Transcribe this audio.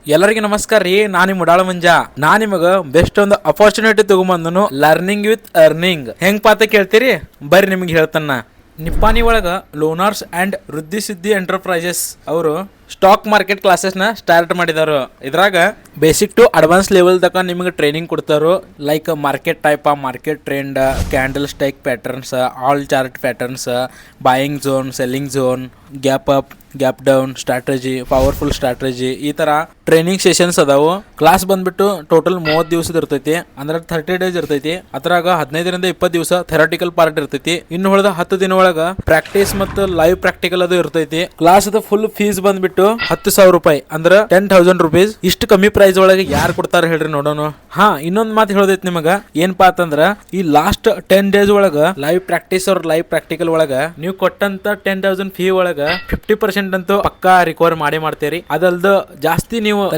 ಎಲ್ಲರಿಗೂ ನಮಸ್ಕಾರ ರೀ. ನಾನು ಮುಡಾಳ ಮಂಜ. ನಾ ನಿಮಗ ಬೆಸ್ಟ್ ಒಂದು ಅಪರ್ಚುನಿಟಿ ತಗೊಂಬಂದನು ಲರ್ನಿಂಗ್ ವಿತ್ ಅರ್ನಿಂಗ್. ಹೆಂಗ್ ಪಾತ ಕೇಳ್ತೀರಿ ಬರ್ರಿ ನಿಮ್ಗೆ ಹೇಳ್ತಾನ. ನಿಪ್ಪಾಣಿ ಒಳಗ ಲೋನಾರ್ಸ್ ಅಂಡ್ ವೃದ್ಧಿ ಸಿದ್ಧಿ ಎಂಟರ್ಪ್ರೈಸಸ್ ಅವರು ಸ್ಟಾಕ್ ಮಾರ್ಕೆಟ್ ಕ್ಲಾಸಸ್ ನ ಸ್ಟಾರ್ಟ್ ಮಾಡಿದಾರು. ಇದ್ರಾಗ ಬೇಸಿಕ್ ಟು ಅಡ್ವಾನ್ಸ್ ಲೆವೆಲ್ ತಕ ನಿಮಗೆ ಟ್ರೈನಿಂಗ್ ಕೊಡ್ತಾರೋ. Like market type, market trend, candle strike patterns, all chart patterns, buying zone, selling zone, gap up, gap down strategy, powerful strategy, ಈ ತರ training sessions ಅದಾವು. Class ಬಂದ್ಬಿಟ್ಟು total 30 ದಿವಸದ ಇರ್ತೈತಿ, ಅಂದ್ರೆ 30 ಡೇಸ್ ಇರ್ತೈತಿ. ಅದ್ರಾಗ 15ರಿಂದ 20 ದಿವಸ ಥೆರಟಿಕಲ್ ಪಾರ್ಟ್ ಇರ್ತೈತಿ. ಇನ್ನು ಉಳಿದ 10 ದಿನ ಒಳಗ ಪ್ರಾಕ್ಟೀಸ್ ಮತ್ತು ಲೈವ್ ಪ್ರಾಕ್ಟಿಕಲ್ ಅದು ಇರ್ತೈತಿ. ಕ್ಲಾಸ್ ಫುಲ್ ಫೀಸ್ ಬಂದ್ಬಿಟ್ಟು 10,000 ರೂಪಾಯಿ, ಅಂದ್ರೆ 10,000 ರುಪೀಸ್. ಇಷ್ಟು ಕಮ್ಮಿ ಪ್ರೈಸ್ ಒಳಗೆ ಯಾರು ಕೊಡ್ತಾರ ಹೇಳ್ರಿ ನೋಡೋಣ. ಇನ್ನೊಂದ್ ಮಾತು ಹೇಳೋದೈತಿ ನಿಮಗ. ಏನಪ್ಪಾ ಅಂತಂದ್ರ ಈ ಲಾಸ್ಟ್ 10 ಡೇಸ್ ಒಳಗ ಲೈವ್ ಪ್ರಾಕ್ಟೀಸ್ ಅವ್ರ ಲೈವ್ ಪ್ರಾಕ್ಟಿಕಲ್ ಒಳಗ ನೀವು ಕೊಟ್ಟಂತ 10,000 ಫೀ ಒಳಗ 50% ಅಂತೂ ಪಕ್ಕಾ ರಿಕವರ್ ಮಾಡೇ ಮಾಡ್ತೀರಿ. ಅದಲ್ದ ಜಾಸ್ತಿ ನೀವು